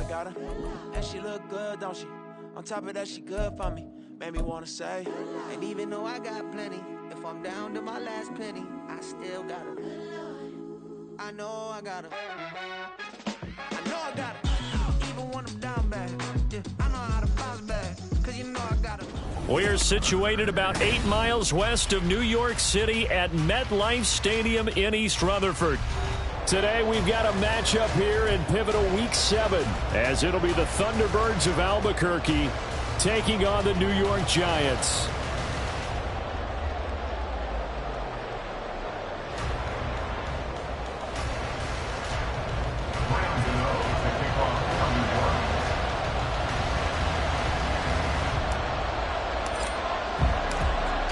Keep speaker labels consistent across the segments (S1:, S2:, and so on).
S1: I got her. And she look good, don't she? On top of that, she good for me. Made me wanna say, and even though I got plenty, if I'm down to my last penny, I still got her. I know I got her. I know I got her. Even when I'm down bad, yeah, I know how to bounce back, cause you know I got her.
S2: We're situated about 8 miles west of New York City at MetLife Stadium in East Rutherford. Today we've got a matchup here in pivotal Week 7, as it'll be the Tuunderbirds of Albuquerque taking on the New York Giants.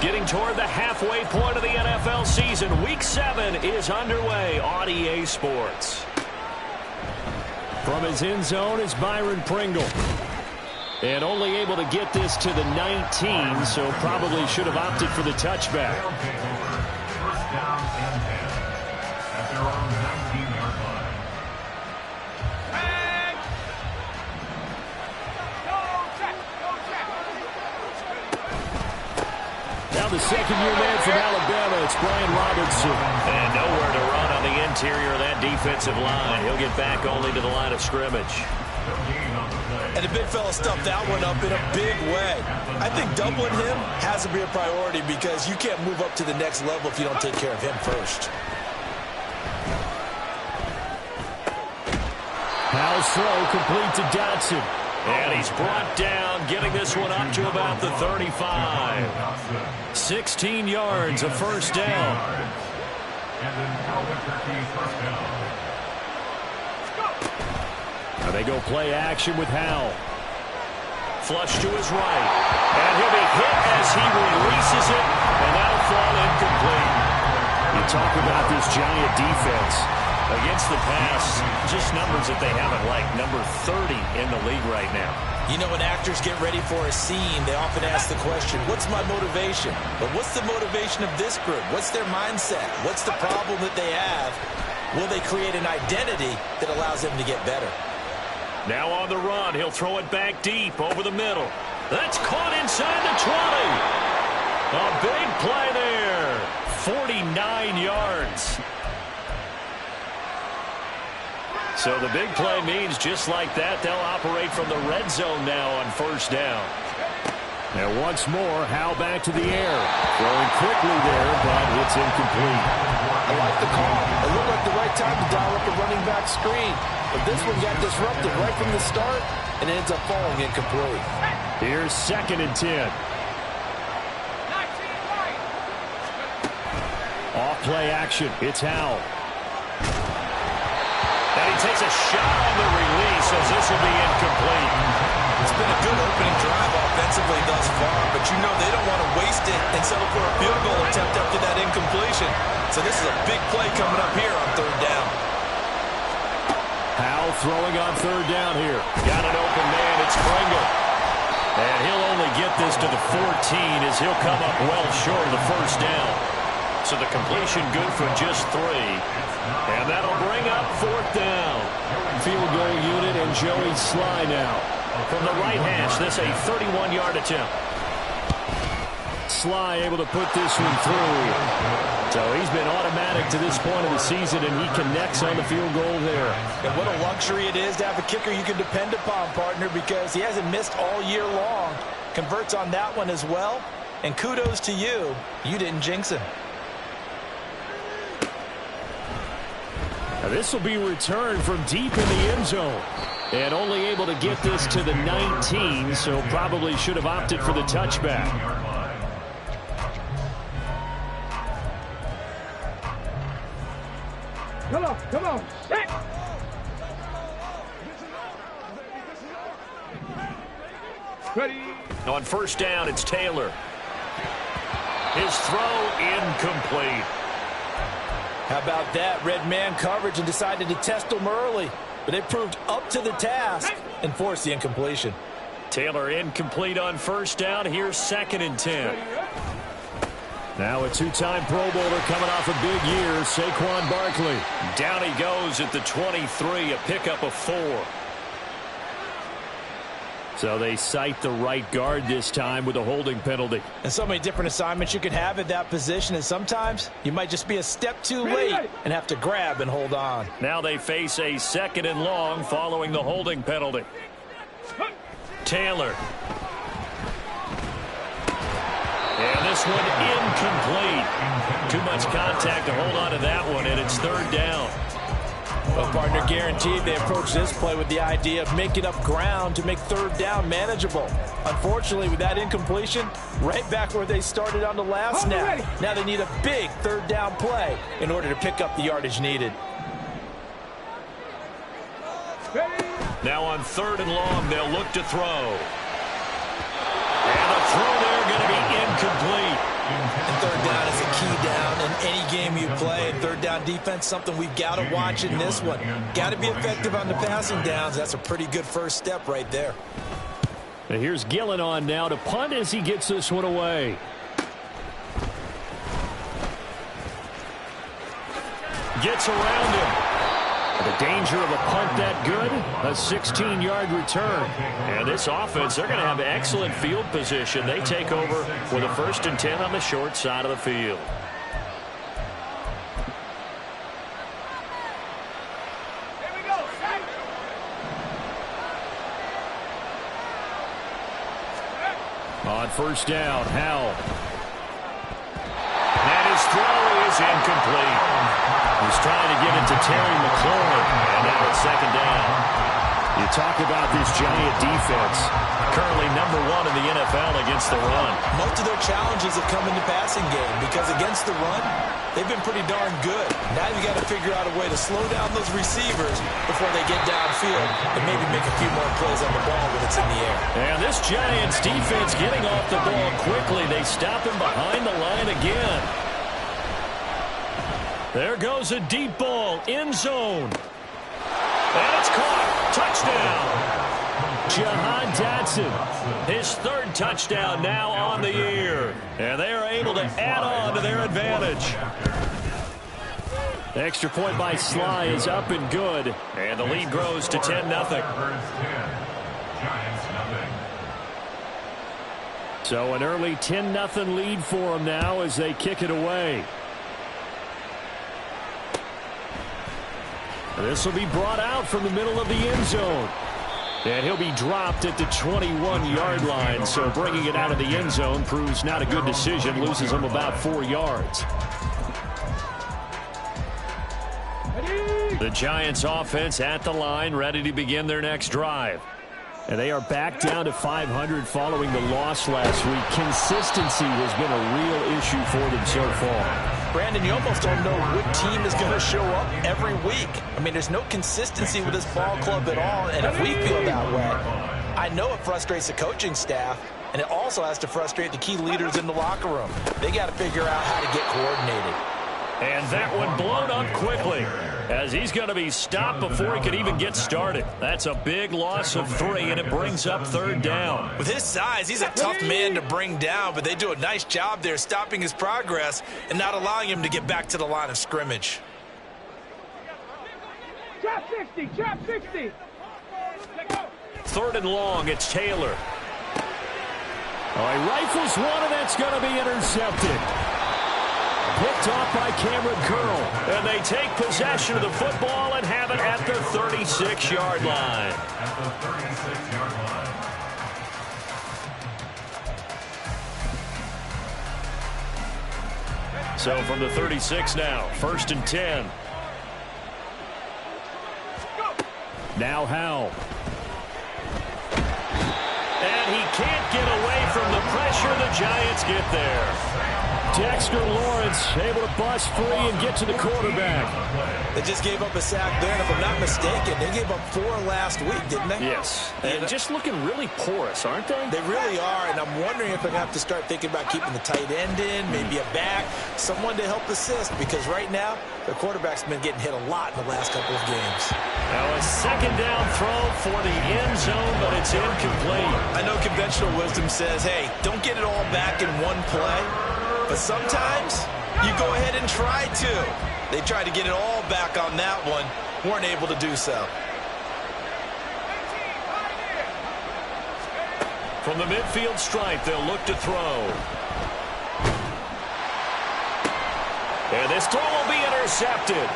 S2: Getting toward the halfway point of the NFL season, Week 7 is underway on EA Sports. From his end zone is Byron Pringle. And only able to get this to the 19, so probably should have opted for the touchback.
S3: First down and 10 at their own 19-yard line.
S2: Now the second-year man from Alabama, it's Brian Robinson. And nowhere to run on the interior of that defensive line. He'll get back only to the line of scrimmage.
S4: And the big fella stuffed that one up in a big way. I think doubling him has to be a priority because you can't move up to the next level if you don't take care of him first.
S2: Powell's throw complete to Dotson. And he's brought down, getting this one up to about the 35. 16 yards, a first down.
S3: And then Albuquerque first down.
S2: Now they go play action with Howell. Flush to his right. And he'll be hit as he releases it, and that'll fall incomplete. You talk about this Giant defense. Against the pass, just numbers that they haven't liked. Number 30 in the league right now.
S4: You know, when actors get ready for a scene, they often ask the question, what's my motivation? But what's the motivation of this group? What's their mindset? What's the problem that they have? Will they create an identity that allows them to get better?
S2: Now on the run, he'll throw it back deep over the middle. That's caught inside the 20. A big play there. 49 yards. So the big play means just like that, they'll operate from the red zone now on first down. Now once more, Howell back to the air. Throwing quickly there, but it's incomplete.
S4: I like the call. It looked like the right time to dial up a running back screen. But this one got disrupted right from the start, and it ends up falling incomplete.
S2: Here's 2nd and 10. Off play action. It's Howell. And he takes a shot on the release as this will be incomplete.
S4: It's been a good opening drive offensively thus far, but you know they don't want to waste it and settle for a field goal attempt after that incompletion. So this is a big play coming up here on third down.
S2: Howell throwing on third down here. Got an open man. It's Pringle. And he'll only get this to the 14 as he'll come up well short of the first down. So the completion good for just 3. And that'll bring up 4th down. Field goal unit and Joey Sly now. From the right hash, this a 31-yard attempt. Sly able to put this one through. So he's been automatic to this point of the season, and he connects on the field goal there.
S4: And what a luxury it is to have a kicker you can depend upon, partner, because he hasn't missed all year long. Converts on that one as well. And kudos to you. You didn't jinx him.
S2: Now this will be returned from deep in the end zone. And only able to get this to the 19, so probably should have opted for the touchback.
S5: Come on. Ready.
S2: On first down, it's Taylor. His throw incomplete.
S4: How about that? Red man coverage and decided to test them early. But they proved up to the task and forced the incompletion.
S2: Taylor incomplete on first down. Here's 2nd and 10. Now a 2-time Pro Bowler coming off a big year, Saquon Barkley. Down he goes at the 23, a pickup of 4. So they cite the right guard this time with a holding penalty.
S4: And so many different assignments you could have at that position, and sometimes you might just be a step too late and have to grab and hold on.
S2: Now they face a 2nd and long following the holding penalty. Taylor. And this one incomplete. Too much contact to hold on to that one, and it's 3rd down.
S4: Well, partner, guaranteed they approach this play with the idea of making up ground to make 3rd down manageable. Unfortunately, with that incompletion, right back where they started on the last snap. Now they need a big 3rd down play in order to pick up the yardage needed.
S2: Now on 3rd and long, they'll look to throw. And the throw there going to be incomplete.
S4: And 3rd down is a key down in any game you play. And 3rd down defense, something we've got to watch in this one. Got to be effective on the passing downs. That's a pretty good first step right there.
S2: And here's Gillen on now to punt as he gets this one away. Gets around him. The danger of a punt that good, a 16-yard return. And this offense, they're going to have excellent field position. They take over with a 1st and 10 on the short side of the field.
S5: Here we go.
S2: On 1st down, Howell. And his throw is incomplete. He's trying to get it to Terry McLaurin, and now it's 2nd down. You talk about this Giant defense, currently #1 in the NFL against the run.
S4: Most of their challenges have come in the passing game because against the run, they've been pretty darn good. Now you've got to figure out a way to slow down those receivers before they get downfield and maybe make a few more plays on the ball when it's in the air.
S2: And this Giants defense getting off the ball quickly. They stop him behind the line again. There goes a deep ball, end zone. And it's caught. Touchdown. Jahan Dotson, his 3rd touchdown now on the year. And they are able to add on to their advantage. The extra point by Sly is up and good. And the lead grows to 10-0. So an early 10-0 lead for them now as they kick it away. This will be brought out from the middle of the end zone. And he'll be dropped at the 21-yard line. So bringing it out of the end zone proves not a good decision. Loses him about 4 yards. The Giants offense at the line, ready to begin their next drive. And they are back down to 500 following the loss last week. Consistency has been a real issue for them so far.
S4: Brandon, you almost don't know what team is going to show up every week. I mean, there's no consistency with this ball club at all, and if we feel that way, I know it frustrates the coaching staff, and it also has to frustrate the key leaders in the locker room. They got to figure out how to get coordinated.
S2: And that one blown up quickly as he's going to be stopped before he could even get started. That's a big loss of 3, and it brings up 3rd down.
S4: With his size, he's a tough man to bring down, but they do a nice job there stopping his progress and not allowing him to get back to the line of scrimmage.
S5: Trap 60, trap 60.
S2: 3rd and long, it's Taylor. Oh, he rifles one, and that's going to be intercepted. Picked off by Cameron Curl. And they take possession of the football and have it at the 36-yard line.
S3: At the 36-yard line.
S2: So from the 36 now, 1st and 10. Now Howell. And he can't get away from the pressure. The Giants get there. Dexter Lawrence able to bust free and get to the quarterback.
S4: They just gave up a sack there, and if I'm not mistaken, they gave up 4 last week, didn't they?
S2: Yes. And just looking really porous, aren't they?
S4: They really are, and I'm wondering if they're going to have to start thinking about keeping the tight end in, maybe a back, someone to help assist, because right now, their quarterback's been getting hit a lot in the last couple of games.
S2: Now a 2nd down throw for the end zone, but it's incomplete.
S4: I know conventional wisdom says, hey, don't get it all back in one play. But sometimes you go ahead and try to. They tried to get it all back on that one. Weren't able to do so.
S2: From the midfield stripe, they'll look to throw. And this throw will be intercepted.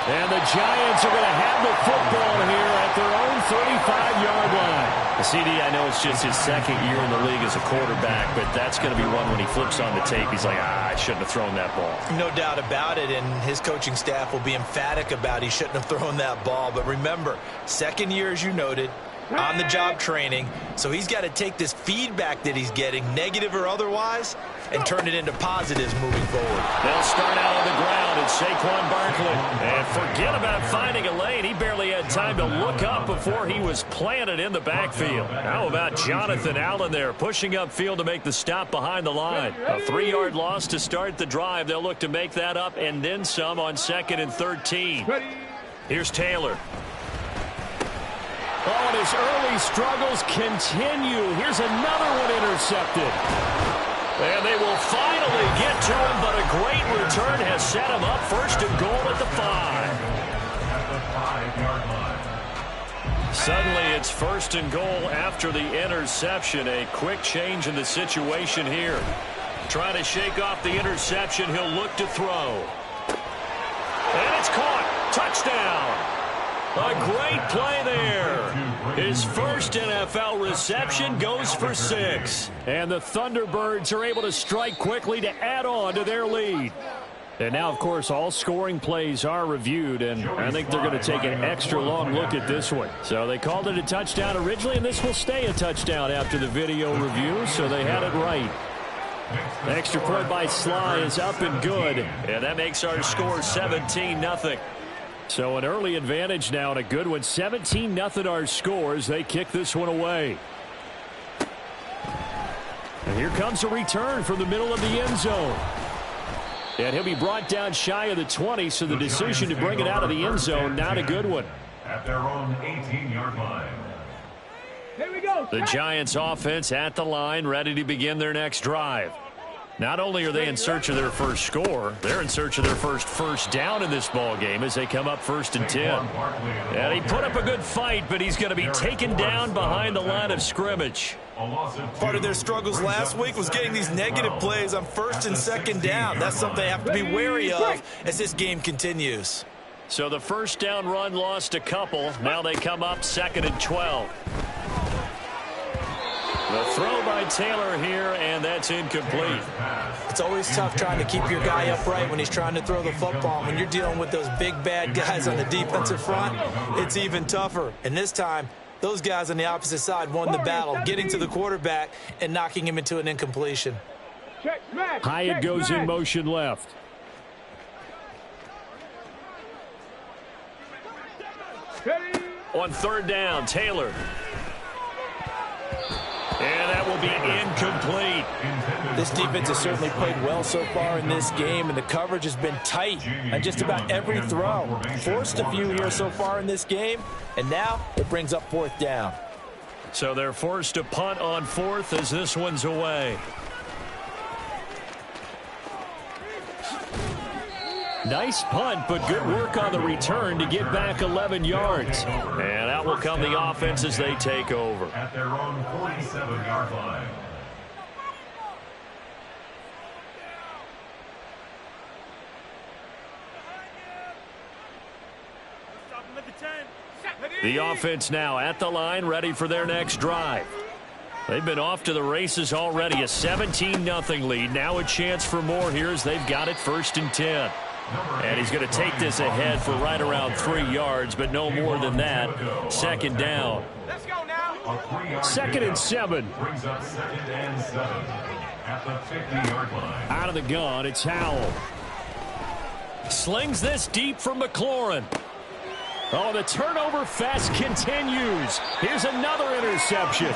S2: And the Giants are going to have the football here at their own 35-yard line. CD, I know it's just his second year in the league as a quarterback, but that's going to be one when he flips on the tape. He's like, I shouldn't have thrown that ball.
S4: No doubt about it, and his coaching staff will be emphatic about he shouldn't have thrown that ball. But remember, second year, as you noted, on-the-job training, so he's got to take this feedback that he's getting, negative or otherwise, and turn it into positives moving forward.
S2: They'll start out on the ground, and Saquon Barkley. And forget about finding a lane. He barely had time to look up before he was planted in the backfield. How about Jonathan Allen there, pushing upfield to make the stop behind the line. A 3-yard loss to start the drive. They'll look to make that up and then some on 2nd and 13. Here's Taylor. Oh, and his early struggles continue. Here's another one intercepted. And they will finally get to him, but a great return has set him up. 1st and goal at the 5. Suddenly it's 1st and goal after the interception. A quick change in the situation here. Trying to shake off the interception. He'll look to throw. And it's caught. Touchdown. A great play there. His first NFL reception goes for 6. And the Thunderbirds are able to strike quickly to add on to their lead. And now, of course, all scoring plays are reviewed, and I think they're going to take an extra long look at this one. So they called it a touchdown originally, and this will stay a touchdown after the video review, so they had it right. The extra point by Sly is up and good, and that makes our score 17-0. So an early advantage now and a good one. 17-0 our scores. They kick this one away. And here comes a return from the middle of the end zone. And he'll be brought down shy of the 20, so the decision to bring it out of the end zone, not a good one.
S3: At their own 18-yard line.
S5: Here we go.
S2: The Giants offense at the line, ready to begin their next drive. Not only are they in search of their first score, they're in search of their first down in this ball game as they come up 1st and 10. And he put up a good fight, but he's going to be taken down behind the line of scrimmage.
S4: Part of their struggles last week was getting these negative plays on 1st and 2nd down. That's something they have to be wary of as this game continues.
S2: So the 1st down run lost a couple. Now they come up 2nd and 12. The throw by Taylor here, and that's incomplete.
S4: It's always tough trying to keep your guy upright when he's trying to throw the football. When you're dealing with those big, bad guys on the defensive front, it's even tougher. And this time, those guys on the opposite side won the battle, getting to the quarterback and knocking him into an incompletion.
S2: Hyatt goes in motion left. On 3rd down, Taylor. And that will be incomplete.
S4: This defense has certainly played well so far in this game, and the coverage has been tight on just about every throw. Forced a few here so far in this game, and now it brings up 4th down.
S2: So they're forced to punt on 4th as this one's away. Nice punt, but good work on the return to get back 11 yards. And out will come the offense as they take over.
S3: At their own 47-yard line.
S2: The offense now at the line, ready for their next drive. They've been off to the races already. A 17-0 lead. Now a chance for more here as they've got it 1st and 10. And he's going to take this ahead for right around 3 yards, but no more than that. 2nd down.
S5: Let's go now.
S2: 2nd and 7.
S3: Brings up 2nd and 7 at the 50-yard line.
S2: Out of the gun, it's Howell. Slings this deep from McLaurin. Oh, the turnover fest continues. Here's another interception.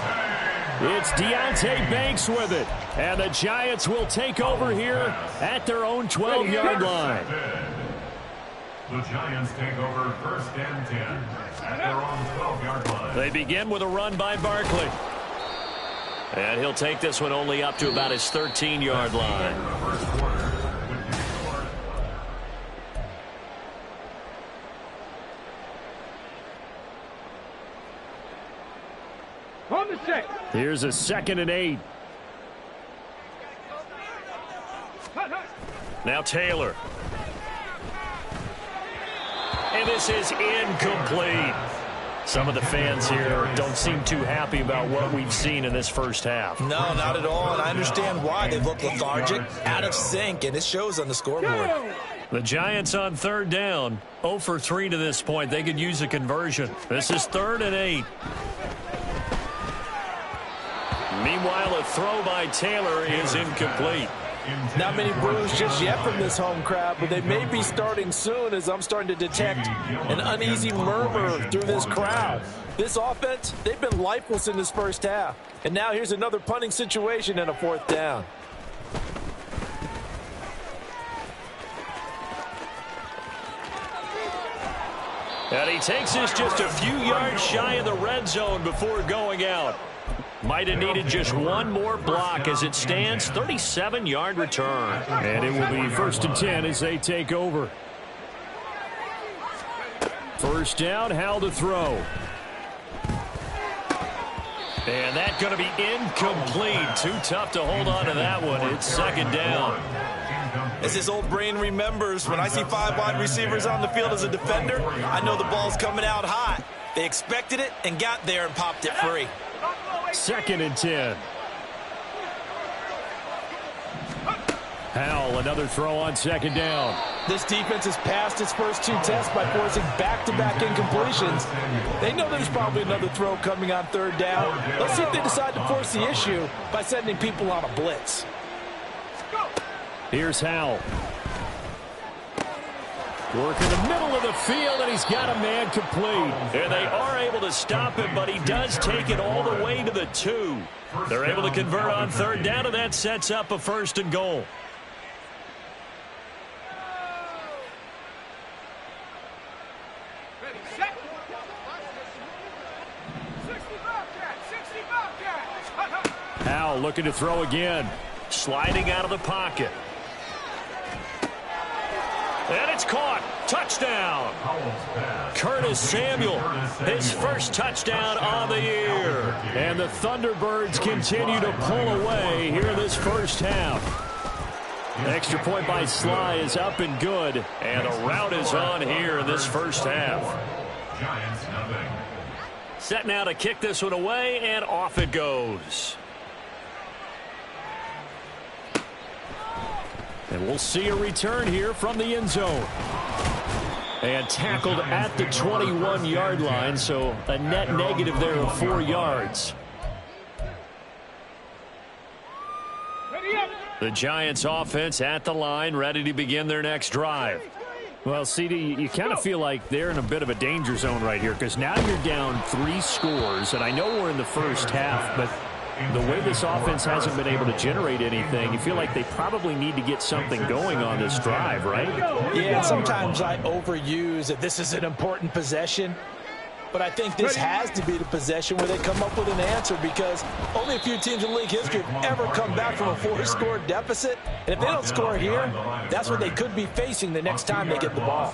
S2: It's Deontay Banks with it. And the Giants will take over here at their own 12-yard line.
S3: The Giants take over 1st and 10 at their own 12-yard line.
S2: They begin with a run by Barkley. And he'll take this one only up to about his 13-yard line.
S5: On the set.
S2: Here's a 2nd and 8. Now Taylor. And this is incomplete. Some of the fans here don't seem too happy about what we've seen in this first half.
S4: No, not at all, and I understand why. They've looked lethargic, out of sync, and it shows on the scoreboard.
S2: The Giants on 3rd down, 0 for 3 to this point. They could use a conversion. This is 3rd and 8. Meanwhile, a throw by Taylor is incomplete.
S4: Not many boos just yet from this home crowd, but they may be starting soon as I'm starting to detect an uneasy murmur through this crowd. This offense, they've been lifeless in this first half. And now here's another punting situation and a 4th down.
S2: And he takes this just a few yards shy of the red zone before going out. Might have needed just one more block as it stands, 37-yard return. And it will be 1st and 10 as they take over. 1st down, Howell to throw. And that's going to be incomplete. Too tough to hold on to that one. It's 2nd down.
S4: As his old brain remembers, when I see 5 wide receivers on the field as a defender, I know the ball's coming out hot. They expected it and got there and popped it free.
S2: 2nd and 10. Howell, another throw on 2nd down.
S4: This defense has passed its first 2 tests by forcing back-to-back incompletions. They know there's probably another throw coming on 3rd down. Let's see if they decide to force the issue by sending people on a blitz.
S2: Here's Howell. Work in the middle of the field, and he's got a man complete. And they are able to stop him, but he does take it all the way to the 2. They're able to convert on 3rd down, and that sets up a 1st and goal.
S5: Ready, set. 60 Bobcats.
S2: Howell looking to throw again. Sliding out of the pocket. And it's caught. Touchdown. Curtis Samuel, his first touchdown on the year. And the Thunderbirds continue to pull away here this first half. Extra point by Sly is up and good. And a rout is on here in this first half. Set now to kick this one away, and off it goes. And we'll see a return here from the end zone. And tackled at the 21-yard line, so a net negative there of 4 yards. The Giants offense at the line, ready to begin their next drive. Well, CD, you kind of feel like they're in a bit of a danger zone right here because now you're down 3 scores, and I know we're in the first half, but the way this offense hasn't been able to generate anything, you feel like they probably need to get something going on this drive, right?
S4: Yeah, sometimes I overuse that this is an important possession. But I think this has to be the possession where they come up with an answer because only a few teams in league history have ever come back from a 4-score deficit. And if they don't score here, that's what they could be facing the next time they get the ball.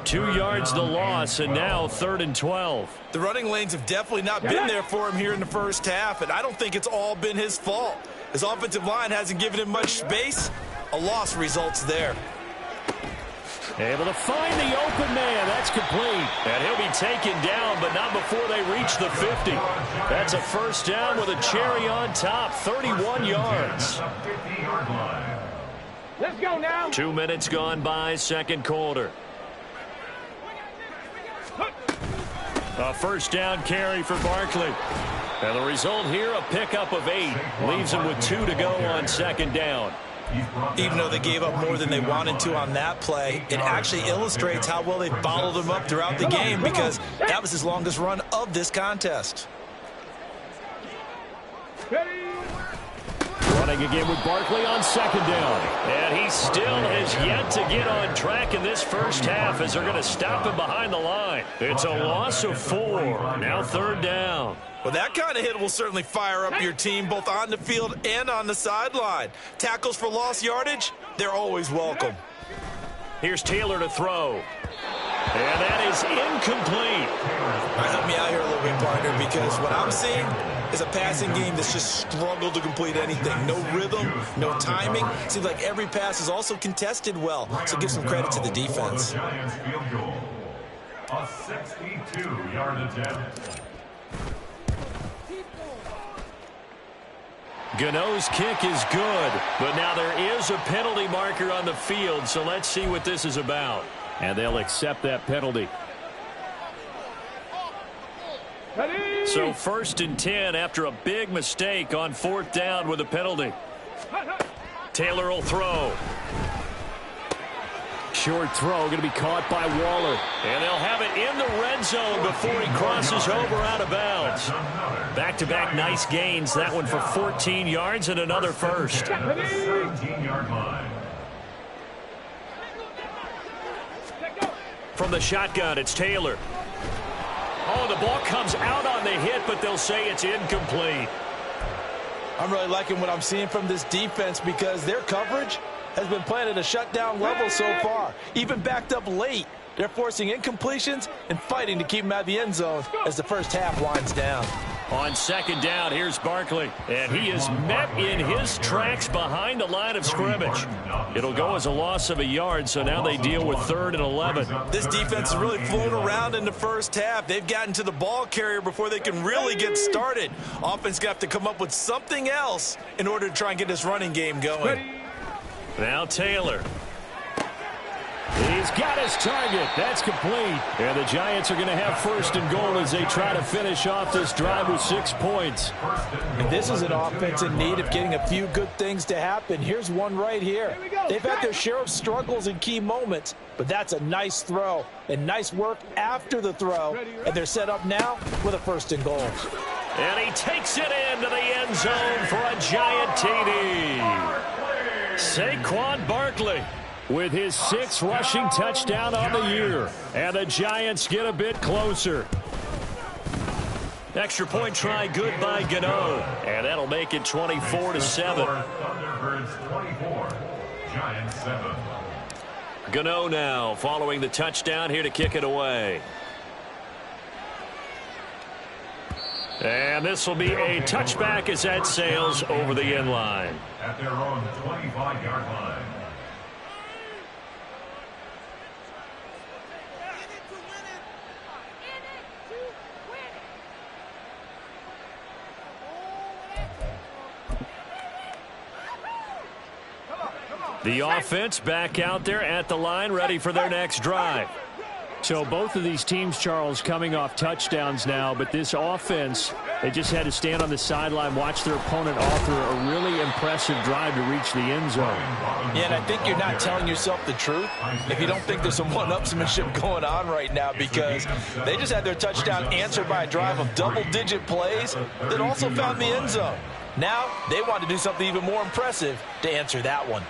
S2: 2 yards the loss, and now 3rd and 12.
S4: The running lanes have definitely not been there for him here in the first half, and I don't think it's all been his fault. His offensive line hasn't given him much space. A loss results there.
S2: Able to find the open man. That's complete. And he'll be taken down, but not before they reach the 50. That's a first down with a cherry on top, 31 yards.
S5: Let's go now.
S2: 2 minutes gone by, second quarter. A first down carry for Barkley. And the result here, a pickup of 8. Leaves him with 2 to go on 2nd down.
S4: Even though they gave up more than they wanted to on that play, it actually illustrates how well they followed him up throughout the game because that was his longest run of this contest.
S2: Running again with Barkley on 2nd down. And he still has yet to get on track in this first half as they're going to stop him behind the line. It's a loss of 4. Now 3rd down.
S4: Well, that kind of hit will certainly fire up your team both on the field and on the sideline. Tackles for lost yardage, they're always welcome.
S2: Here's Taylor to throw. And that is incomplete.
S4: All right, help me out here a little bit, partner, because what I'm seeing is a passing game that's just struggled to complete anything. No rhythm, no timing. Seems like every pass is also contested well, so give some credit to the defense.
S3: Giants field goal. A 62-yard attempt.
S2: Gano's kick is good, but now there is a penalty marker on the field, so let's see what this is about. And they'll accept that penalty.
S5: Ready?
S2: So 1st and 10 after a big mistake on 4th down with a penalty. Taylor will throw. Short throw going to be caught by Waller. And they'll have it in the red zone before he crosses over out of bounds. Back-to-back nice gains. That one for 14 yards and another first.
S3: 17-yard line.
S2: From the shotgun, it's Taylor. Oh, the ball comes out on the hit, but they'll say it's incomplete.
S4: I'm really liking what I'm seeing from this defense because their coverage has been playing at a shutdown level so far. Even backed up late, they're forcing incompletions and fighting to keep them out of the end zone as the first half winds down.
S2: On 2nd down, here's Barkley, and he is met in his tracks behind the line of scrimmage. It'll go as a loss of a yard, so now they deal with 3rd and 11.
S4: This defense has really flown around in the first half. They've gotten to the ball carrier before they can really get started. Offense got to come up with something else in order to try and get this running game going.
S2: Now Taylor. He's got his target. That's complete. And the Giants are going to have 1st and goal as they try to finish off this drive with 6 points.
S4: And this is an offense in need of getting a few good things to happen. Here's one right here. They've had their share of struggles in key moments, but that's a nice throw and nice work after the throw. And they're set up now with a 1st and goal.
S2: And he takes it into the end zone for a Giant TD. Saquon Barkley with his 6th rushing touchdown on the year. And the Giants get a bit closer. Extra point try good by Gano. And that'll make it 24-7.
S3: Tuunderbirds 24, Giants 7.
S2: Gano now following the touchdown here to kick it away. And this will be a touchback as that sails over the end line.
S3: At their own 25-yard line.
S2: The offense back out there at the line, ready for their next drive. So both of these teams, Charles, coming off touchdowns now, but this offense, they just had to stand on the sideline, watch their opponent author a really impressive drive to reach the end zone.
S4: Yeah, and I think you're not telling yourself the truth if you don't think there's some one-upsmanship going on right now, because they just had their touchdown answered by a drive of double-digit plays that also found the end zone. Now they want to do something even more impressive to answer that one.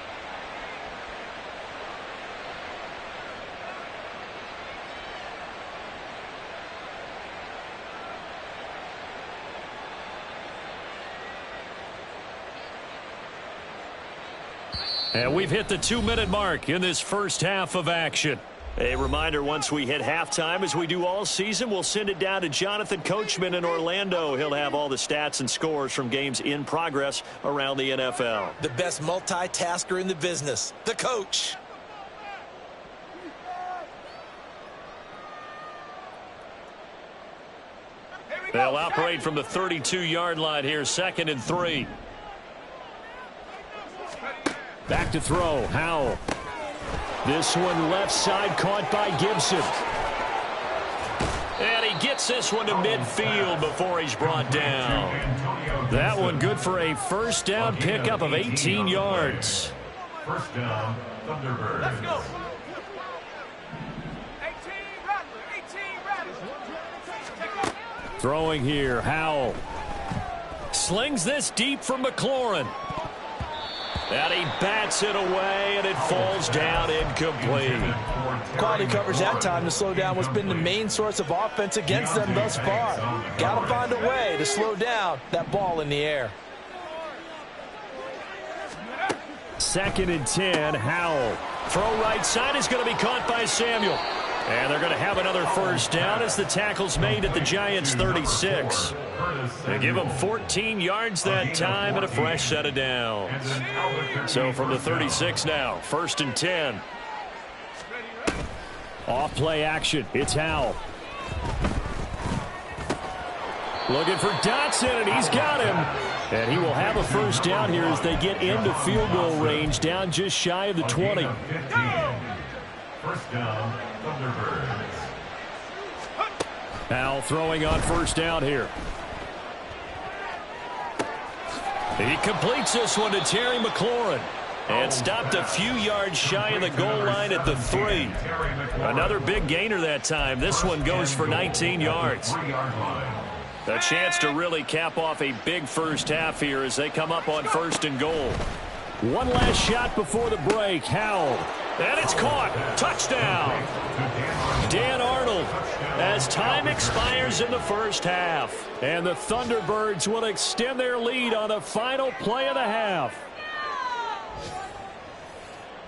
S2: And we've hit the 2-minute mark in this first half of action. A reminder, once we hit halftime, as we do all season, we'll send it down to Jonathan Coachman in Orlando. He'll have all the stats and scores from games in progress around the NFL.
S4: The best multitasker in the business, the coach.
S2: They'll operate from the 32-yard line here, 2nd and 3. Back to throw, Howell. This one left side caught by Gibson. And he gets this one to midfield before he's brought down. That one good for a 1st down pickup of 18 yards.
S3: 1st down, Thunderbirds.
S5: Let's go. 18 Rattlers.
S2: Throwing here, Howell. Slings this deep for McLaurin. And he bats it away, and it falls down incomplete.
S4: Quality coverage that time to slow down what's been the main source of offense against them thus far. Got to find a way to slow down that ball in the air.
S2: 2nd and 10, Howell. Throw right side is going to be caught by Samuel. And they're going to have another first down as the tackle's made at the Giants' 36. They give them 14 yards that time and a fresh set of downs. So from the 36 now, 1st and 10. Off play action. It's Howell. Looking for Dotson, and he's got him. And he will have a first down here as they get into field goal range, down just shy of the 20.
S3: First down, Tuunderbirds.
S2: Howell throwing on first down here. He completes this one to Terry McLaurin. And stopped a few yards shy of the goal line at the 3. Another big gainer that time. This one goes for 19 yards. A chance to really cap off a big first half here as they come up on 1st and goal. One last shot before the break. Howell. And it's caught. Touchdown. Dan Arnold as time expires in the first half. And the Thunderbirds will extend their lead on the final play of the half.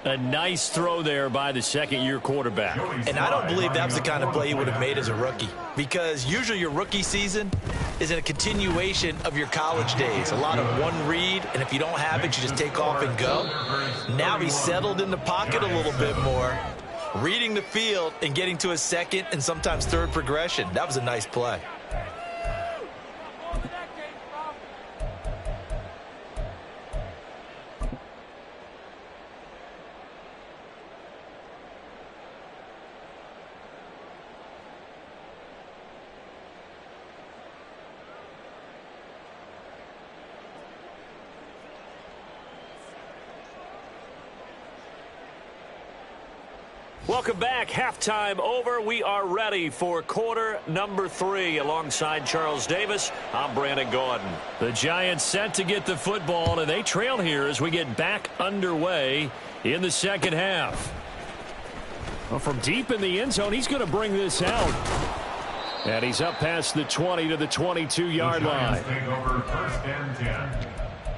S2: A nice throw there by the second-year quarterback.
S4: And I don't believe that was the kind of play he would have made as a rookie, because usually your rookie season is a continuation of your college days. A lot of one read, and if you don't have it, you just take off and go. Now he's settled in the pocket a little bit more, reading the field and getting to a second and sometimes third progression. That was a nice play.
S2: Welcome back. Halftime over. We are ready for quarter number 3. Alongside Charles Davis, I'm Brandon Gordon. The Giants set to get the football, and they trail here as we get back underway in the second half. Well, from deep in the end zone, he's going to bring this out. And he's up past the 20 to the 22-yard line.
S3: Take over 1st and 10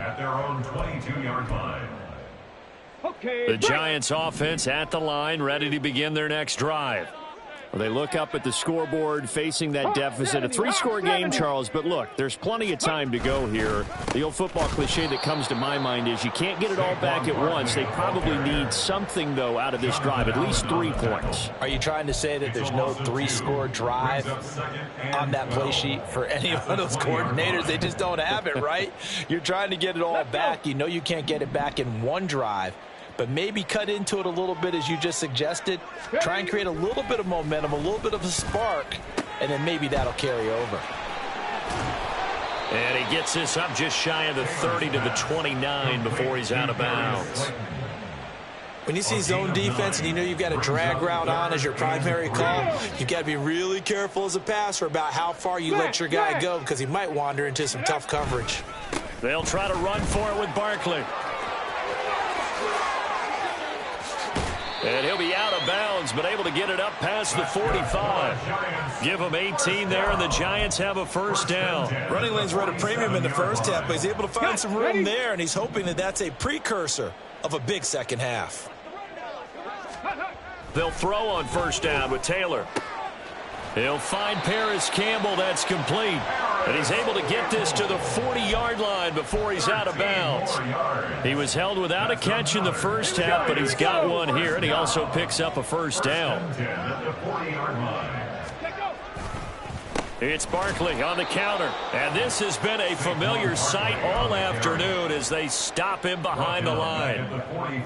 S3: at their own 22-yard line.
S2: The Giants offense at the line, ready to begin their next drive. Well, they look up at the scoreboard facing that deficit. A 3-score game, Charles, but look, there's plenty of time to go here. The old football cliche that comes to my mind is you can't get it all back at once. They probably need something, though, out of this drive, at least 3 points.
S4: Are you trying to say that there's no 3-score drive on that play sheet for any of those coordinators? They just don't have it, right? You're trying to get it all back. You know you can't get it back in one drive. But maybe cut into it a little bit as you just suggested. Try and create a little bit of momentum, a little bit of a spark, and then maybe that'll carry over.
S2: And he gets this up just shy of the 30 to the 29 before he's out of bounds.
S4: When you see zone defense and you know you've got a drag route on as your primary call, you've got to be really careful as a passer about how far you let your guy go, because he might wander into some tough coverage.
S2: They'll try to run for it with Barkley. And he'll be out of bounds, but able to get it up past the 45. Give him 18 there, and the Giants have a first down.
S4: Running lanes were at a premium in the first half, but he's able to find some room there, and he's hoping that that's a precursor of a big second half.
S2: They'll throw on first down with Taylor. He'll find Paris Campbell. That's complete. And he's able to get this to the 40-yard line before he's out of bounds. He was held without a catch in the first half, but he's got one here, and he also picks up a first down. It's Barkley on the counter. And this has been a familiar sight all afternoon as they stop him behind the line.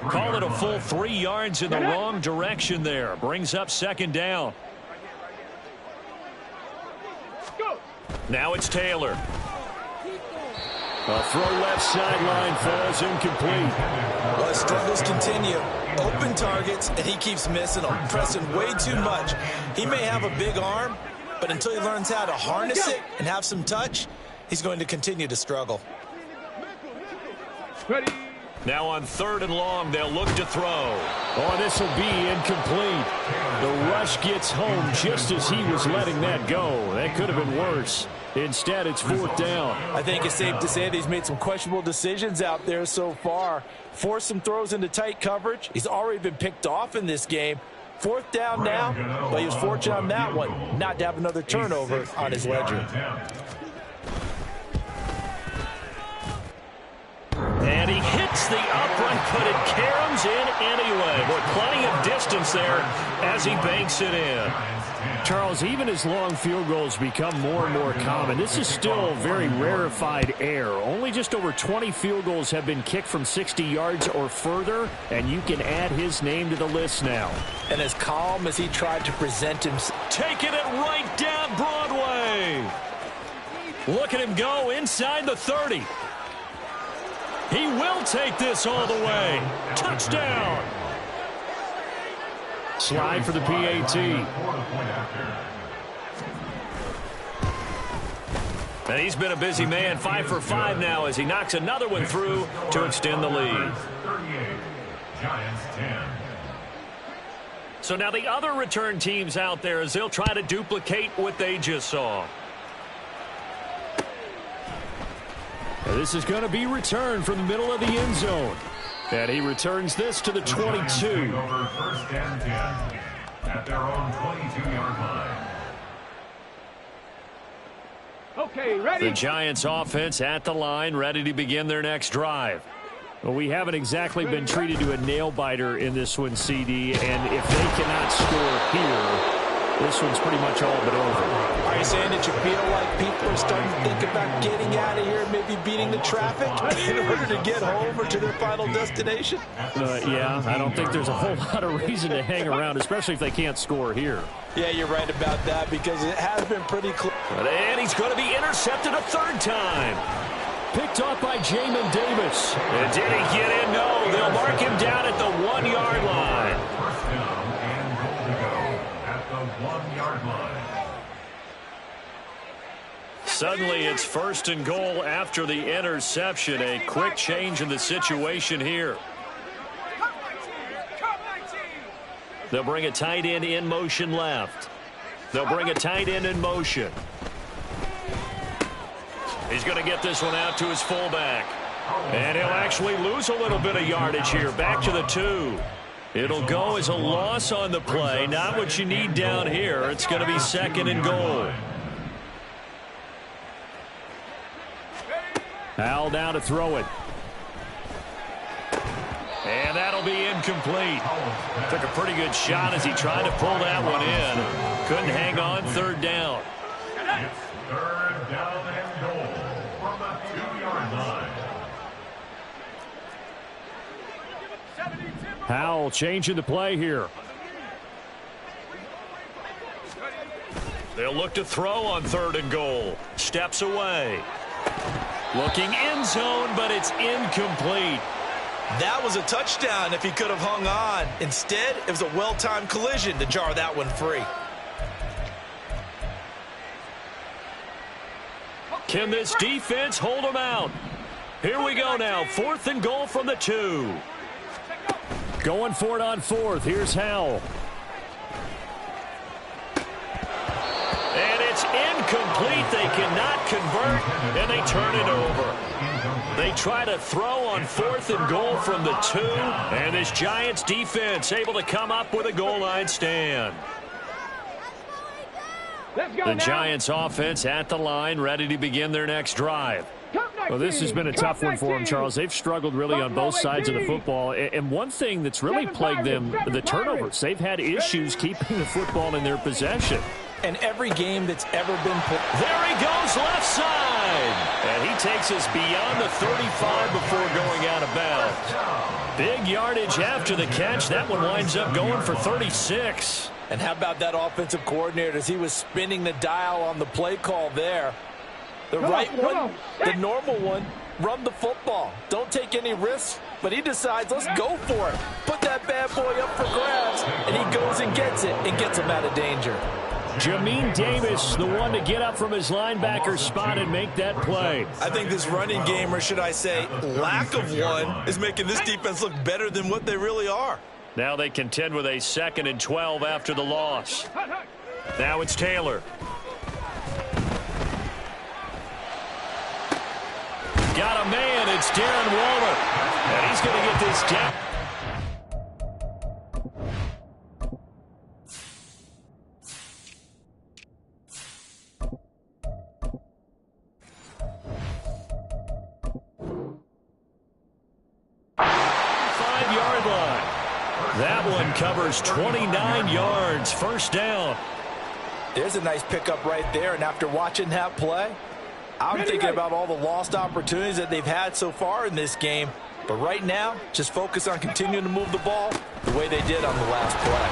S2: Call it a full 3 yards in the wrong direction there. Brings up second down. Now it's Taylor. A throw left sideline falls incomplete.
S4: Well, his struggles continue. Open targets, and he keeps missing them, pressing way too much. He may have a big arm, but until he learns how to harness it and have some touch, he's going to continue to struggle.
S2: Now on 3rd and long, they'll look to throw. Oh, this will be incomplete. The rush gets home just as he was letting that go. That could have been worse. Instead, it's 4th down.
S4: I think it's safe to say that he's made some questionable decisions out there so far. Forced some throws into tight coverage. He's already been picked off in this game. 4th down now, but he was fortunate on that one not to have another turnover on his ledger.
S2: And he hits the upright, but it caroms in anyway. Boy, plenty of distance there as he banks it in.
S6: Charles, even as long field goals become more and more common, this is still very rarefied air. Only just over 20 field goals have been kicked from 60 yards or further, and you can add his name to the list now.
S4: And as calm as he tried to present himself.
S2: Taking it right down Broadway. Look at him go inside the 30. He will take this all the way. Touchdown.
S6: Slide for the PAT.
S2: And he's been a busy man, 5 for 5 now as he knocks another one through to extend the lead. So now the other return teams out there as they'll try to duplicate what they just saw.
S6: Now this is going to be returned from the middle of the end zone. And he returns this to the 22.
S3: Over 1st and 10 at their own 22-yard line.
S5: Okay, ready?
S2: The Giants offense at the line, ready to begin their next drive.
S6: Well, we haven't exactly been treated to a nail-biter in this one, CD, and if they cannot score here, this one's pretty much all but over.
S4: Are you saying that you feel like people are starting to think about getting out of here, maybe beating the traffic in order to get home or to their final destination?
S6: Yeah, I don't think there's a whole lot of reason to hang around, especially if they can't score here.
S4: Yeah, you're right about that because it has been pretty close.
S2: And he's going to be intercepted a 3rd time.
S6: Picked off by Jamin Davis.
S2: And did he get in? No, they'll mark him down at the 1-yard line.
S3: 1st down and goal to go at the 1-yard line.
S2: Suddenly it's 1st and goal after the interception. A quick change in the situation here. They'll bring a tight end in motion left. They'll bring a tight end in motion. He's going to get this one out to his fullback. And he'll actually lose a little bit of yardage here. Back to the 2. It'll go as a loss on the play. Not what you need down here. It's going to be 2nd and goal.
S6: Howell down to throw it.
S2: And that'll be incomplete. Took a pretty good shot as he tried to pull that one in. Couldn't hang on. 3rd down.
S3: It's 3rd down and goal from the 2-yard line.
S6: Howell changing the play here.
S2: They'll look to throw on 3rd and goal. Steps away. Looking end zone, but it's incomplete.
S4: That was a touchdown if he could have hung on. Instead, it was a well-timed collision to jar that one free.
S2: Can this defense hold him out? Here we go now. 4th and goal from the 2.
S6: Going for it on 4th. Here's Howell.
S2: And it's incomplete. They cannot convert, and they turn it over. They try to throw on 4th and goal from the 2, and this Giants defense able to come up with a goal line stand. The Giants offense at the line, ready to begin their next drive.
S6: Well, this has been a tough one for them, Charles. They've struggled really on both sides of the football. And one thing that's really plagued them, the turnovers. They've had issues keeping the football in their possession.
S4: And every game that's ever been put.
S2: There he goes, left side. And he takes us beyond the 35 before going out of bounds. Big yardage after the catch. That one winds up going for 36.
S4: And how about that offensive coordinator as he was spinning the dial on the play call there. The right one, the normal one, run the football. Don't take any risks, but he decides, let's go for it. Put that bad boy up for grabs, and he goes and gets it and gets him out of danger.
S6: Jamin Davis, the one to get up from his linebacker spot and make that play.
S4: I think this running game, or should I say lack of one, is making this defense look better than what they really are.
S2: Now they contend with a 2nd and 12 after the loss. Now it's Taylor. Got a man. It's Darren Waller. And he's going to get this down. covers 29 yards. First down.
S4: There's a nice pickup right there, and after watching that play, I'm thinking about all the lost opportunities that they've had so far in this game. But right now, just focus on continuing to move the ball the way they did on the last play.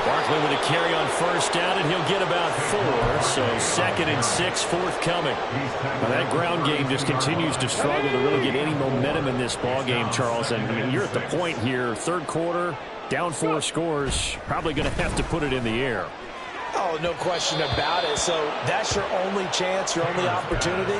S2: Barkley with a carry on first down, and he'll get about 4. So 2nd and 6 forthcoming. Well, that ground game just continues to struggle to really get any momentum in this ball game, Charles. And I mean, you're at the point here, third quarter, down 4 scores, probably going to have to put it in the air.
S4: Oh, no question about it. So that's your only chance, your only opportunity.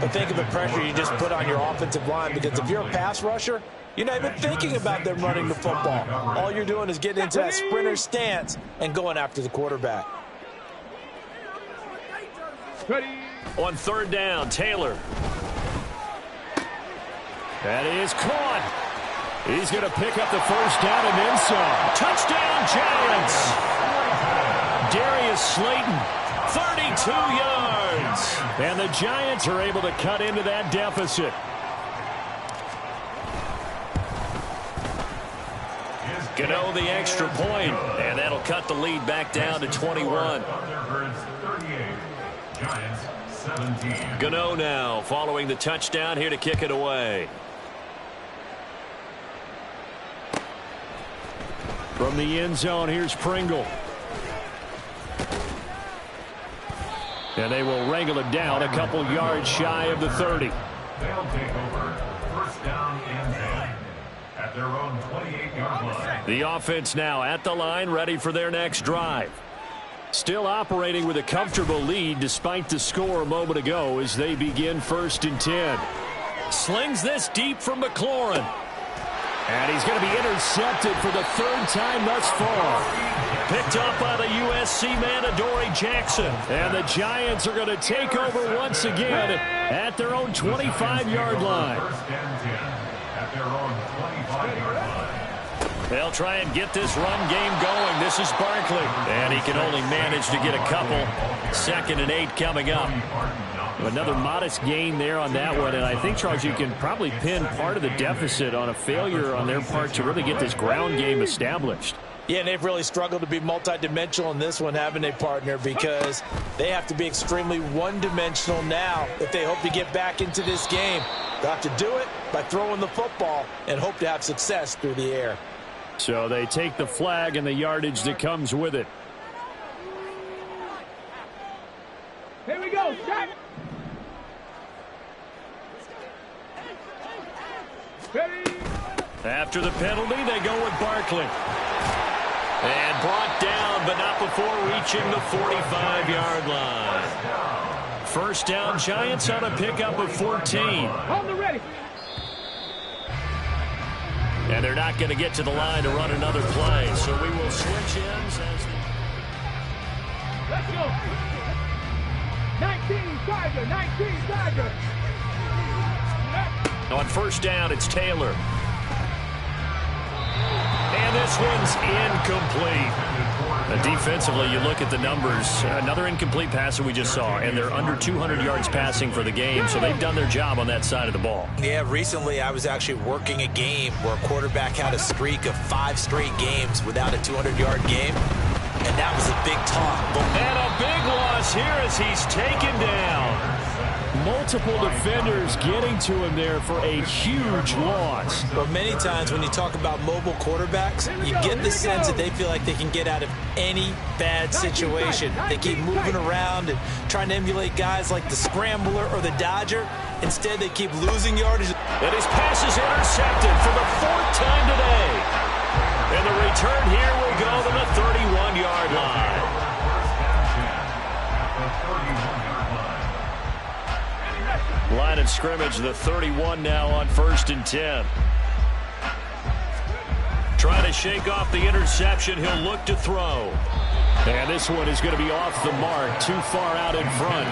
S4: But think of the pressure you just put on your offensive line, because if you're a pass rusher, you're not even thinking about them running the football. All you're doing is getting into that sprinter stance and going after the quarterback.
S2: On third down, Taylor. That is caught. He's going to pick up the first down and then some. Touchdown, Giants. Darius Slayton, 32 yards. And the Giants are able to cut into that deficit. Gano the extra point, and that'll cut the lead back down to 21.
S3: Tuunderbirds 38, Giants 17.
S2: Gano now following the touchdown here to kick it away. From the end zone, here's Pringle. And they will wrangle it down a couple yards shy of the 30.
S3: They'll take over first down and 10 at their own 28-yard line.
S2: The offense now at the line, ready for their next drive. Still operating with a comfortable lead despite the score a moment ago as they begin 1st and 10. Slings this deep from McLaurin. And he's going to be intercepted for the 3rd time thus far. Picked up by the USC man, Adoree Jackson. And the Giants are going to take over once again at their own 25-yard line.
S3: First and 10 at their own 25-yard line.
S2: They'll try and get this run game going. This is Barkley. And he can only manage to get a couple. 2nd and 8 coming up. Another modest gain there on that one. And I think, Charles, you can probably pin part of the deficit on a failure on their part to really get this ground game established.
S4: Yeah, and they've really struggled to be multidimensional in this one, haven't they, partner? Because they have to be extremely one-dimensional now if they hope to get back into this game. They'll have to do it by throwing the football and hope to have success through the air.
S6: So they take the flag and the yardage that comes with it.
S5: Here we go, shot.
S2: After the penalty, they go with Barkley. And brought down, but not before reaching the 45-yard line. First down, Giants on a pickup of 14.
S5: On the ready.
S2: And they're not going to get to the line to run another play, so we will switch ends as
S5: Let's go. 19 Tiger, 19 Tiger.
S2: on first down, it's Taylor. And this one's incomplete. Defensively, you look at the numbers. Another incomplete pass that we just saw, and they're under 200 yards passing for the game, so they've done their job on that side of the ball.
S4: Yeah, recently I was actually working a game where a quarterback had a streak of 5 straight games without a 200-yard game, and that was a big talk.
S2: And a big loss here as he's taken down.
S6: Multiple defenders getting to him there for a huge loss.
S4: But many times when you talk about mobile quarterbacks, you get the sense that they feel like they can get out of any bad situation. They keep moving around and trying to emulate guys like the Scrambler or the Dodger. Instead, they keep losing yardage.
S2: And his pass is intercepted for the 4th time today. And the return here will go to the 31-yard line. Line of scrimmage, the 31 now on 1st and 10. Trying to shake off the interception. He'll look to throw.
S6: And this one is going to be off the mark, too far out in front.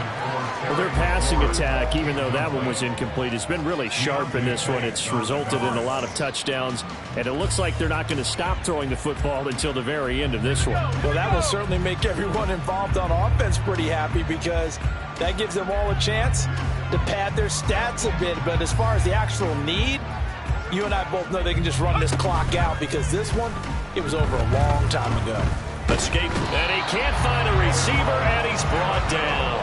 S6: Well, their passing attack, even though that one was incomplete, has been really sharp in this one. It's resulted in a lot of touchdowns, and it looks like they're not going to stop throwing the football until the very end of this one.
S4: Well, that will certainly make everyone involved on offense pretty happy, because that gives them all a chance to pad their stats a bit. But as far as the actual need, You and I both know they can just run this clock out because this one, it was over a long time ago.
S2: Escape, and he can't find a receiver, and he's brought down.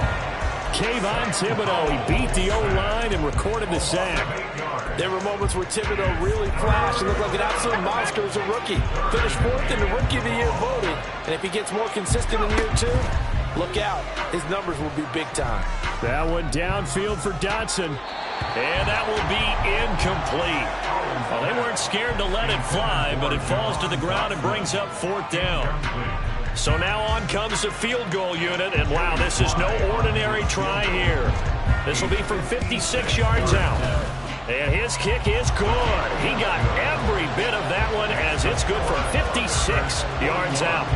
S2: Kayvon Thibodeau, he beat the O-line and recorded the sack.
S4: There were moments where Thibodeau really flashed and looked like an absolute monster as a rookie. Finished 4th in the Rookie of the Year voting. And if he gets more consistent in year 2, look out. His numbers will be big time.
S6: That one downfield for Dotson.
S2: And that will be incomplete. Well, they weren't scared to let it fly, but it falls to the ground and brings up 4th down. So now on comes the field goal unit, and wow, this is no ordinary try here. This will be from 56 yards out. And his kick is good. He got every bit of that one as it's good from 56 yards out.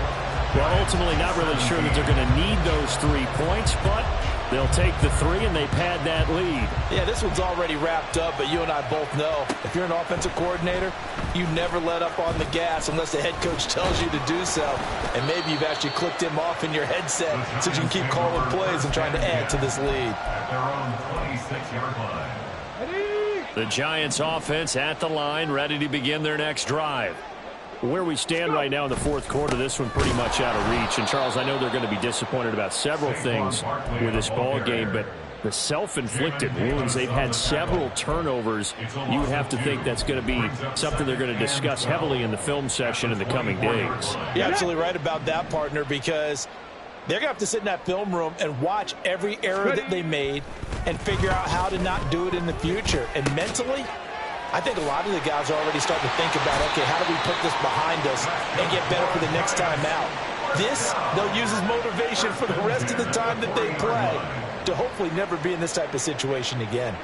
S6: Well, ultimately not really sure that they're going to need those 3 points, but they'll take the 3 and they pad that lead.
S4: Yeah, this one's already wrapped up, but you and I both know if you're an offensive coordinator, you never let up on the gas unless the head coach tells you to do so. And maybe you've actually clicked him off in your headset so you can keep calling plays and trying to add to this lead.
S3: At their own 26-yard line.
S6: The Giants offense at the line, ready to begin their next drive. Where we stand right now in the 4th quarter, this one pretty much out of reach. And, Charles, I know they're going to be disappointed about several things with this ball game, but the self-inflicted wounds, they've had several turnovers. You would have to think that's going to be something they're going to discuss heavily in the film session in the coming days.
S4: You're absolutely right about that, partner, because they're going to have to sit in that film room and watch every error that they made and figure out how to not do it in the future. And mentally, I think a lot of the guys are already starting to think about, okay, how do we put this behind us and get better for the next time out? This, they'll use as motivation for the rest of the time that they play to hopefully never be in this type of situation again.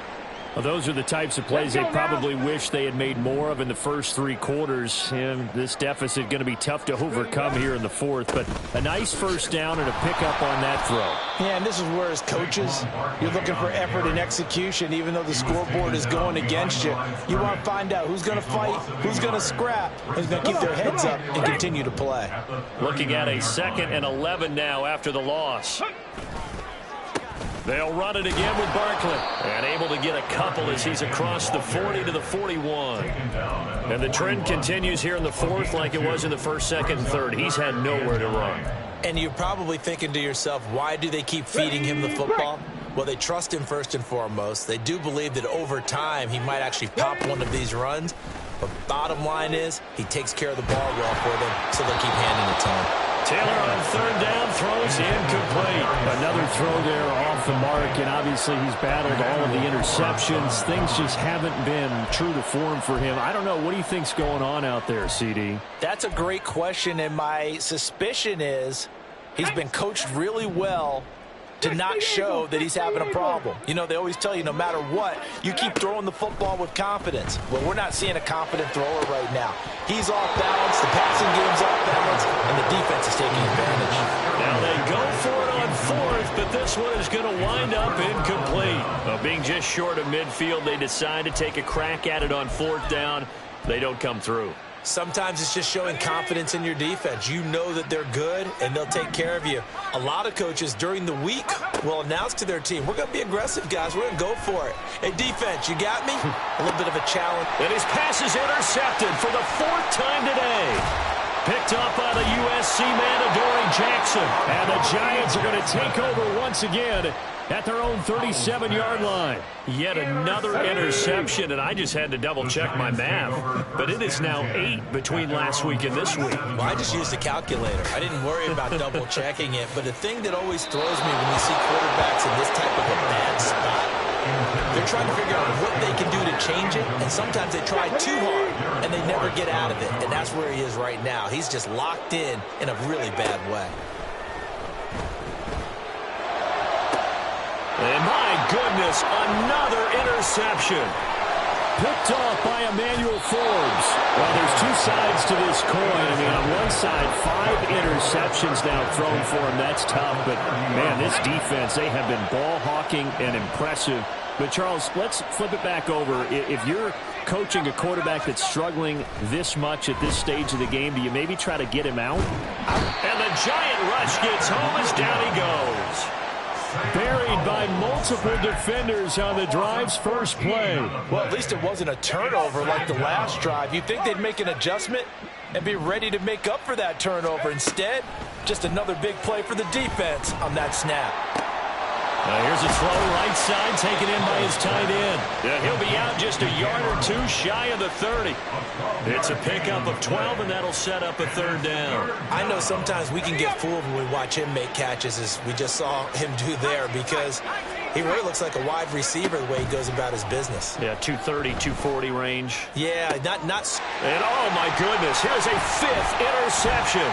S6: Well, those are the types of plays they probably wish they had made more of in the first 3 quarters. And this deficit going to be tough to overcome here in the 4th. But a nice first down and a pickup on that throw.
S4: Yeah, and this is where, as coaches, you're looking for effort and execution, even though the scoreboard is going against you. You want to find out who's going to fight, who's going to scrap, and who's going to keep their heads up and continue to play.
S2: Looking at a 2nd and 11 now after the loss. They'll run it again with Barkley. And able to get a couple as he's across the 40 to the 41. And the trend continues here in the 4th like it was in the 1st, 2nd, and 3rd. He's had nowhere to run.
S4: And you're probably thinking to yourself, why do they keep feeding him the football? Well, they trust him first and foremost. They do believe that over time he might actually pop one of these runs. But bottom line is he takes care of the ball well for them, so they'll keep handing it to him.
S2: Taylor on 3rd down, throws incomplete.
S6: Another throw there off the mark, and obviously he's battled all of the interceptions. Things just haven't been true to form for him. I don't know. What do you think's going on out there, CD?
S4: That's a great question, and my suspicion is he's been coached really well to not show that he's having a problem. You know, they always tell you no matter what, you keep throwing the football with confidence. Well, we're not seeing a confident thrower right now. He's off balance, the passing game's off balance, and the defense is taking advantage.
S2: Now they go for it on 4th, but this one is going to wind up incomplete. Well, being just short of midfield, they decide to take a crack at it on 4th down. They don't come through.
S4: Sometimes it's just showing confidence in your defense. You know that they're good, and they'll take care of you. A lot of coaches during the week will announce to their team, we're going to be aggressive, guys. We're going to go for it. Hey, defense, you got me? A little bit of a challenge.
S2: And his pass is intercepted for the 4th time today. Picked up by the USC man, Adoree Jackson. And the Giants are going to take over once again at their own 37-yard line. Yet another interception, and I just had to double-check my math. But it is now 8 between last week and this week.
S4: Well, I just used a calculator. I didn't worry about double-checking it. But the thing that always throws me when you see quarterbacks in this type of a bad spot, they're trying to figure out what they can do to change it, and sometimes they try too hard, and they never get out of it. And that's where he is right now. He's just locked in a really bad way.
S2: And my goodness, another interception.
S6: Picked off by Emmanuel Forbes. Well, there's 2 sides to this coin. I mean, on one side, 5 interceptions now thrown for him. That's tough. But, man, this defense, they have been ball hawking and impressive. But, Charles, let's flip it back over. If you're coaching a quarterback that's struggling this much at this stage of the game, do you maybe try to get him out?
S2: And the giant rush gets home as down he goes.
S6: Buried by multiple defenders on the drive's first play.
S4: Well, at least it wasn't a turnover like the last drive. You'd think they'd make an adjustment and be ready to make up for that turnover. Instead, just another big play for the defense on that snap.
S6: Here's a throw right side, taken in by his tight end. Yeah, he'll be out just a yard or two shy of the 30. It's a pickup of 12, and that'll set up a third down.
S4: I know sometimes we can get fooled when we watch him make catches, as we just saw him do there, because he really looks like a wide receiver the way he goes about his business.
S6: Yeah, 230, 240 range.
S4: Yeah, not.
S6: And oh my goodness, here's a fifth interception.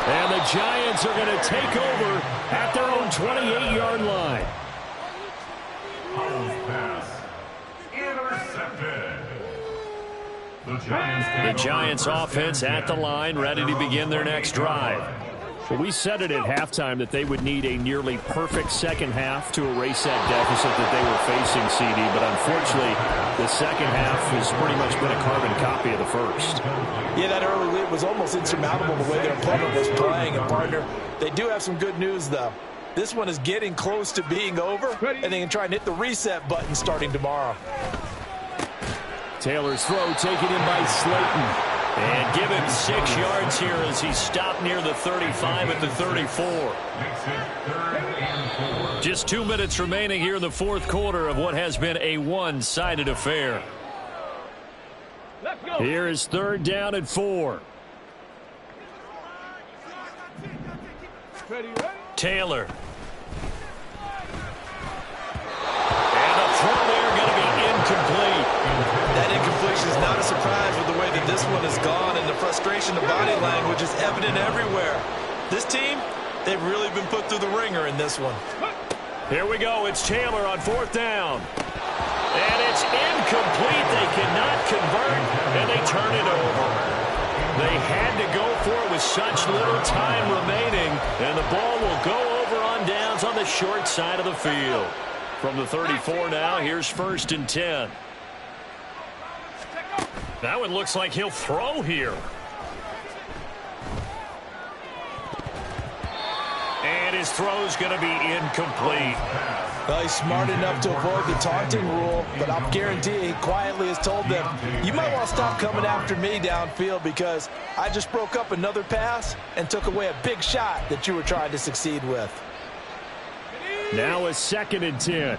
S6: And the Giants are going to take over at their own 28-yard line.
S3: Pass. Intercepted.
S6: The Giants offense at the line, ready to begin their next drive. Well, we said it at halftime that they would need a nearly perfect second half to erase that deficit that they were facing, CD. But unfortunately, the second half has pretty much been a carbon copy of the first.
S4: Yeah, that early lead was almost insurmountable the way their opponent was playing. And, partner, they do have some good news, though. This one is getting close to being over, and they can try and hit the reset button starting tomorrow.
S6: Taylor's throw taken in by Slayton. And give him 6 yards here as he stopped near the 35 at the 34. Just 2 minutes remaining here in the fourth quarter of what has been a one-sided affair. Here is third down and 4. Taylor. And the throw there going to be incomplete.
S4: That incompletion is not a surprise with the way that this one has gone, and the frustration of body language is evident everywhere. This team, they've really been put through the ringer in this one.
S6: Here we go. It's Taylor on fourth down. And it's incomplete. They cannot convert, and they turn it over. They had to go for it with such little time remaining, and the ball will go over on downs on the short side of the field. From the 34 now, here's first and 10. That one looks like he'll throw here. And his throw's going to be incomplete.
S4: Well, he's smart enough to avoid the taunting rule, but I'm guaranteeing he quietly has told them, you might want to stop coming after me downfield because I just broke up another pass and took away a big shot that you were trying to succeed with.
S6: Now a second and 10.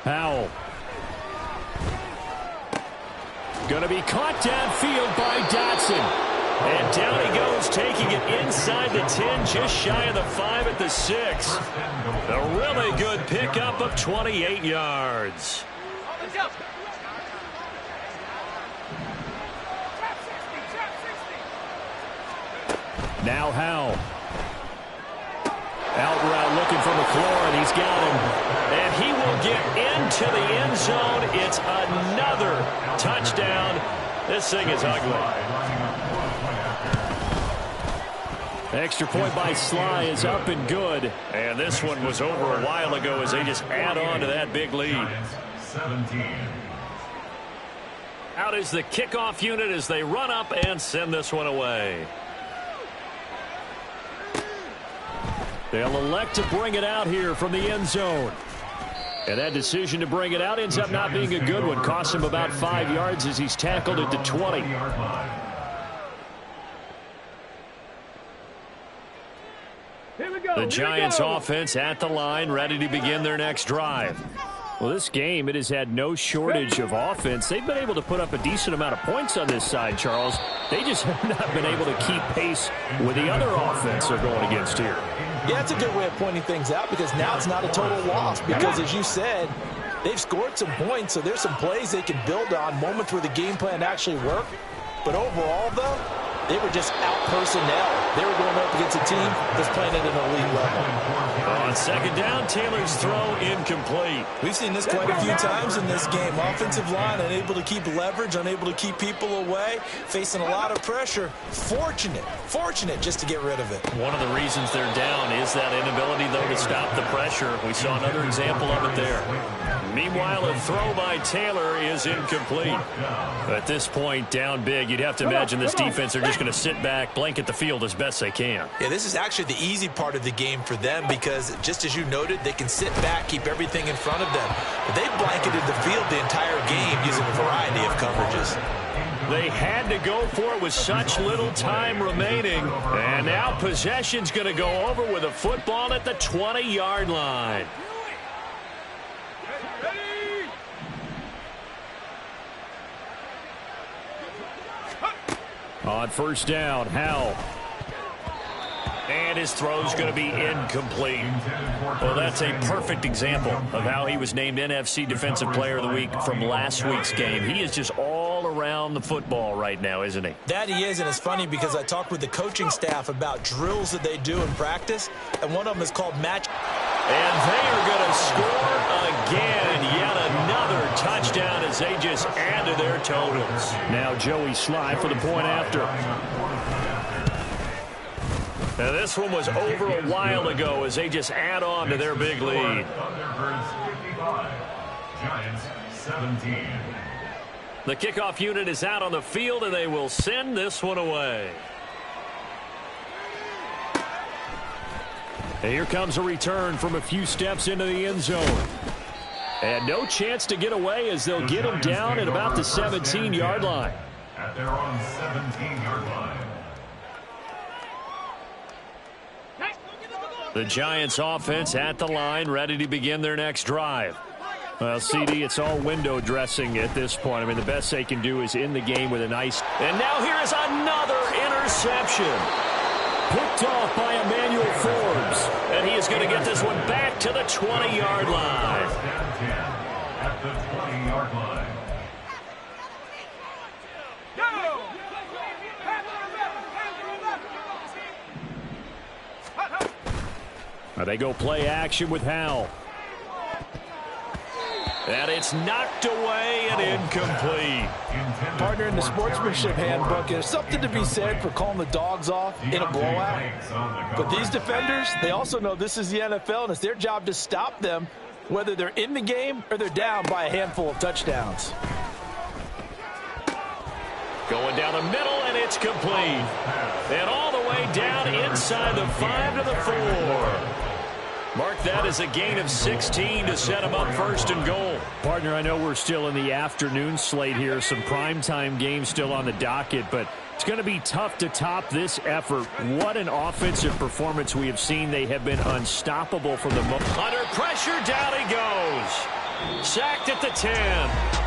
S6: Powell. Going to be caught downfield by Dotson. And down he goes, taking it inside the 10, just shy of the 5 at the 6. A really good pickup of 28 yards. Now Howell. Out route looking for McLaurin. He's got him. And he will get into the end zone. It's another touchdown. This thing is ugly. Extra point by Sly is up and good. And this one was over a while ago as they just add on to that big lead.
S3: 17.
S6: Out is the kickoff unit as they run up and send this one away. They'll elect to bring it out here from the end zone. And that decision to bring it out ends up not being a good one. Costs him about 5 yards as he's tackled at the 20. The Giants offense at the line, ready to begin their next drive. Well, this game, it has had no shortage of offense. They've been able to put up a decent amount of points on this side, Charles. They just have not been able to keep pace with the other offense they're going against here.
S4: Yeah, it's a good way of pointing things out because now it's not a total loss because, as you said, they've scored some points, so there's some plays they can build on, moments where the game plan actually worked. But overall, though, they were just out personnel. They were going up against a team that's playing at an elite level.
S6: On second down, Taylor's throw incomplete.
S4: We've seen this quite a few times in this game. Offensive line unable to keep leverage, unable to keep people away, facing a lot of pressure. Fortunate just to get rid of it.
S6: One of the reasons they're down is that inability, though, to stop the pressure. We saw another example of it there.
S2: Meanwhile, a throw by Taylor is incomplete. At this point, down big, you'd have to imagine this defense are just going to sit back, blanket the field as best they can.
S4: Yeah, this is actually the easy part of the game for them because, just as you noted, they can sit back, keep everything in front of them. But they blanketed the field the entire game using a variety of coverages.
S2: They had to go for it with such little time remaining. And now possession's going to go over with a football at the 20-yard line. On first down, Howell. And his throw's going to be incomplete. Well, that's a perfect example of how he was named NFC Defensive Player of the Week from last week's game. He is just all around the football right now, isn't he?
S4: That he is, and it's funny because I talked with the coaching staff about drills that they do in practice, and one of them is called match.
S2: And they are going to score again. Yet another touchdown as they just add to their totals.
S6: Now Joey Sly for the point after.
S2: Now this one was over a while ago as they just add on to their big lead.
S3: Tuunderbirds 55, Giants 17.
S2: The kickoff unit is out on the field, and they will send this one away.
S6: And here comes a return from a few steps into the end zone. And no chance to get away as they'll get him down at about the 17-yard line.
S3: At their own 17-yard line.
S2: The Giants offense at the line, ready to begin their next drive.
S6: Well, CD, it's all window dressing at this point. I mean, the best they can do is in the game with a nice...
S2: And now here is another interception.
S6: Picked off by Emmanuel Forbes.
S2: And he is going to get this one back to the 20-yard line.
S3: First down 10 at the 20-yard line.
S6: They go play action with Howell.
S2: And it's knocked away and incomplete.
S7: Partner, in the sportsmanship handbook, there's something to be said for calling the dogs off in a blowout. But these defenders, they also know this is the NFL, and it's their job to stop them, whether they're in the game or they're down by a handful of touchdowns.
S2: Going down the middle, and it's complete. And all the way down inside the 5 to the 4. Mark that as a gain of 16 to set him up first and goal.
S6: Partner, I know we're still in the afternoon slate here. Some primetime games still on the docket, but it's going to be tough to top this effort. What an offensive performance we have seen. They have been unstoppable from the moment.
S2: Under pressure, down he goes. Sacked at the 10.